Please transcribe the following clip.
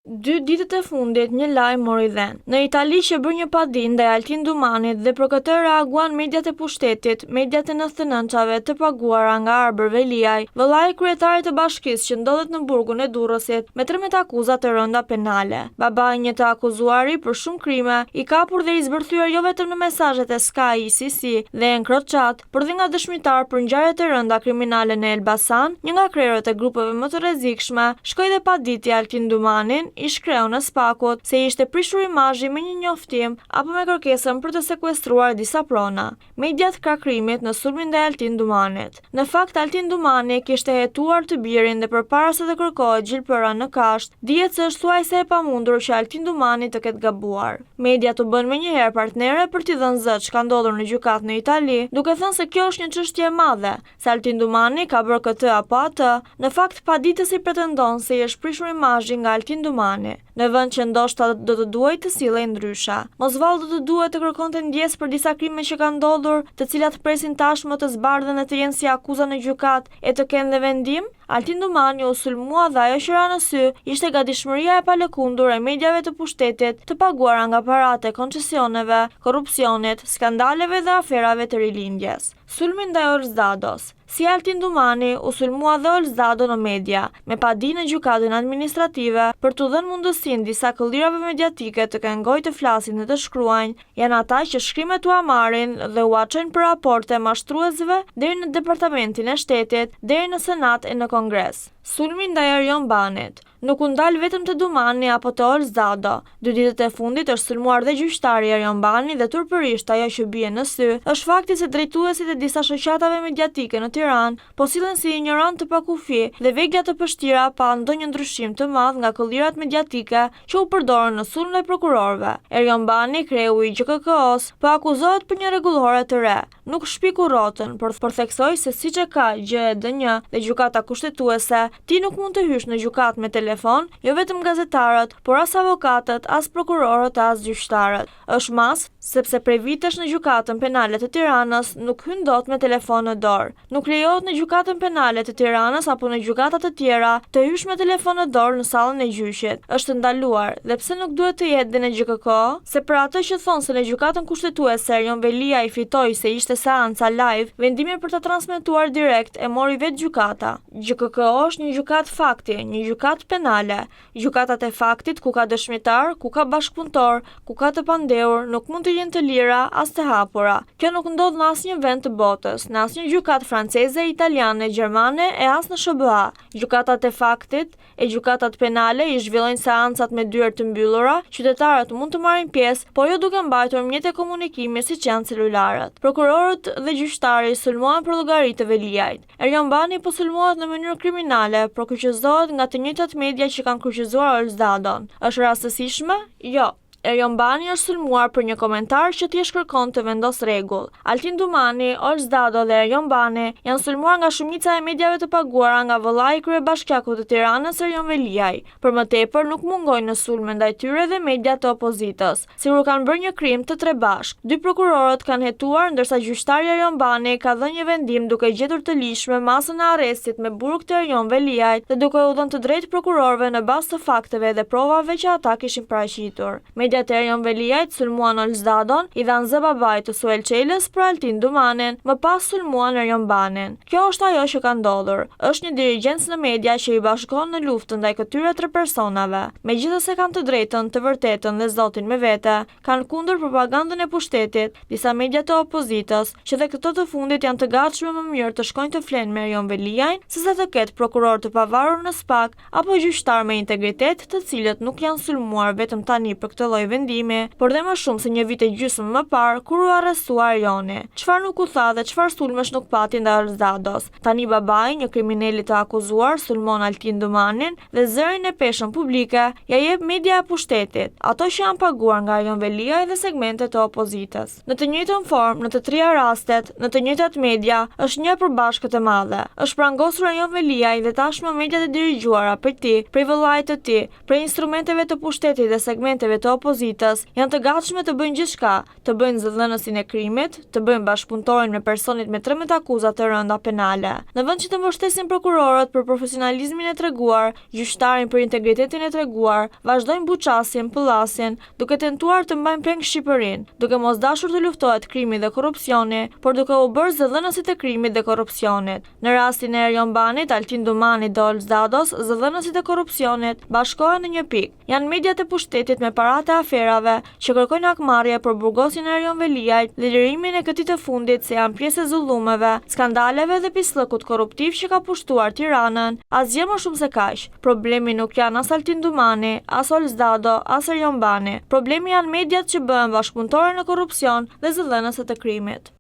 2 ditët e fundit një lajm mori dhënë. Në Itali që bërë një padinë ndaj Altin Dumanit dhe për këtë reaguan mediat e pushtetit, mediat e 99-çave të paguara nga Arber Veliaj, vëllai i kryetarit të bashkisë që ndodhet në burgun e Durrësit me 13 akuza të rënda penale. Babai i një të akuzuari për shumë krime, i kapur dhe i zbërthyer jo vetëm në mesazhet e Sky ICC dhe Encrochat, por dhe nga dëshmitar për ngjarjet e rënda kriminale në Elbasan, një nga krerët e grupeve më të rrezikshme, shkoi dhe paditje Altin Dumanin i shkreu në Spakut se ishte prishur imazhi me një njoftim apo me kërkesën për të sekuestruar disa prona. Mediat ka krimit në sulmin ndaj Altin Dumanit. Në fakt Altin Dumani kishte hetuar të birin dhe përpara se të kërkohet gjilpëra në kasht, dihet se është thuajse e pamundur që Altin Dumani të ketë gabuar. Mediat u bën menjëherë partnere për t'i dhënë zë çka ndodhur në gjykatë në Itali, duke thënë se kjo është një çështje e madhe, se Altin Dumani ka bërë këtë apo atë. Në fakt paditësi pretendon se i është prishur imazhi nga Altin Dumani. Në vend që ndoshta do të duhej të sillej ndryshe. Mosvaldo do të duhet të kërkonte ndjesë për disa krime që kanë ndodhur, të cilat presin tashmë të zbardhen e të jenë si akuza në gjykatë e të kenë dhe vendim. Altin Dumani u sulmua dhe ajo që ra në sy ishte gatishmëria e palëkundur e mediave të pushtetit të paguara nga paratë e koncesioneve, korrupsionit, skandaleve dhe aferave të rilindjes. Sulmi ndaj Olzdados. Si Altin Dumani u sulmua dhe Olzdado në media, me padinë në gjykatën administrative për t'u dhënë mundësinë disa këllirave mediatike të kenë gojë të flasin dhe të shkruajnë, janë ata që shkrimet u amarin dhe u açojnë për raporte mashtruesve deri në departamentin e shtetit, deri në senat e në kongres. Sulmi ndaj Erjon Banit. Nuk u ndal vetëm te Dumani apo te Olzdado. 2 ditët e fundit është sulmuar dhe gjyqtari Erjon Bani dhe turpërisht ajo që bie në sy është fakti se drejtuesit e disa shoqatave mediatike në Tiranë po sillen si ignorant të pakufi dhe vegla të pështira pa ndonjë ndryshim të madh nga këllirat mediatike që u përdorën në sulm ndaj prokurorëve. Erjon Bani, kreu i GKK-s, po akuzohet për një rregullore të re. Nuk shpiku rrotën, por theksoi se siç e ka GED1 dhe gjykata kushtetuese, ti nuk mund të hysh në gjykatë me telefon, jo vetëm gazetarët, por as avokatët, as prokurorët, as gjyqtarët. Është mas, sepse prej vitesh në gjykatën penale të Tiranës nuk hyn dot me telefon në dorë. Nuk lejohet në gjykatën penale të Tiranës apo në gjykata të tjera të hysh me telefon në dorë në sallën e gjyqit. Është ndaluar, dhe pse nuk duhet të jetë dhe në GKK? Se për atë që thonë se në gjykatën kushtetuese Erjon Veliaj fitoi se ishte seanca live, vendimin për ta transmetuar direkt e mori vetë gjykata. GKK është një gjykatë fakti, një gjykatë penale. Gjykatat e faktit ku ka dëshmitar, ku ka bashkëpunëtor, ku ka të pandehur, nuk mund të jenë të lira as të hapura. Kjo nuk ndodh në asnjë vend të botës, në asnjë gjykatë franceze, italiane, gjermane e as në SBA. Gjykatat e faktit e gjykatat penale i zhvillojnë seancat me dyert të mbyllura, qytetarët mund të marrin pjesë, por jo duke mbajtur mjete komunikimi siç janë celularët. Prokurorët dhe gjyqtari sulmohen për llogaritë të Veliajt. Erjon Bani po sulmohet në mënyrë kriminale, por kryqëzohet nga të njëjtat media që kanë kryqëzuar Olzdadon. Është rastësishme? Jo. Erjon Bani është sulmuar për një komentar që thjesht kërkon të vendos rregull. Altin Dumani, Olzdado dhe Erjon Bani janë sulmuar nga shumica e mediave të paguara nga vëllai i kryebashkiakut të Tiranës Erjon Veliaj. Për më tepër nuk mungojnë në sulme ndaj tyre dhe mediat të opozitës, sikur kanë bërë një krim të tre bashk. 2 prokurorët kanë hetuar ndërsa gjyqtari Erjon Bani ka dhënë një vendim duke gjetur të lishme masën e arrestit me burg të Erjon Veliajt dhe duke u dhënë të drejtë prokurorëve në bazë të fakteve dhe provave që ata kishin paraqitur. Mediat e Erjon Veliajt sulmuan Olzdadon, i dhanë zë babait të Suel Çelës për Altin Dumanin, më pas sulmuan Erjon Banin. Kjo është ajo që ka ndodhur. Është një dirigjencë në media që i bashkohen në luftën ndaj këtyre 3 personave. Megjithëse kanë të drejtën, të vërtetën dhe zotin me vete, kanë kundër propagandën e pushtetit, disa media të opozitës, që dhe këto të fundit janë të gatshme më mirë të shkojnë të flenë me Erjon Veliajin, sesa të ketë prokuror të pavarur në SPAK apo gjyqtar me integritet, të cilët nuk janë sulmuar vetëm tani për këtë lloj vendimi, por dhe më shumë se një vit e gjysmë më parë kur u arrestua Erjoni. Çfarë nuk u tha dhe çfarë sulmesh nuk pati ndaj Olzdados. Tani babai, një kriminal i të akuzuar, sulmon Altin Dumanin dhe zërin e peshën publike ja jep media e pushtetit, ato që janë paguar nga Erjon Veliaj dhe segmentet e opozitës. Në të njëjtën formë, në të 3 rastet, në të njëjtat media, është një përbashkët e madhe. Është prangosur Erjon Veliaj dhe tashmë mediat e dirigjuara prej tij, prej vëllait të tij, prej instrumenteve të pushtetit dhe segmenteve të opozitës opozitës janë të gatshme të bëjnë gjithçka, të bëjnë zëdhënësin e krimit, të bëjnë bashkëpunëtorin me personit me 13 akuza të rënda penale. Në vend që të mbështesin prokurorët për profesionalizmin e treguar, gjyqtarin për integritetin e treguar, vazhdojnë buçasjen, pëllasjen, duke tentuar të mbajnë peng Shqipërinë, duke mos dashur të luftohet krimi dhe korrupsioni, por duke u bërë zëdhënësit e krimit dhe korrupsionit. Në rastin e Erjon Banit, Altin Dumani dhe Olz Dados, zëdhënësit e korrupsionit bashkohen në një pikë. Janë mediat e pushtetit me paratë e aferave që kërkojnë hakmarrje për burgosin e Erjon Veliajt dhe lirimin e këtij të fundit se janë pjesë e zullumeve, skandaleve dhe pislëkut korruptiv që ka pushtuar Tiranën. Asgjë më shumë se kaq. Problemi nuk janë as Altin Dumani, as Olz Dado, as Erjon Bani. Problemi janë mediat që bëhen bashkëpunëtore në korrupsion dhe zëdhënëse të krimit.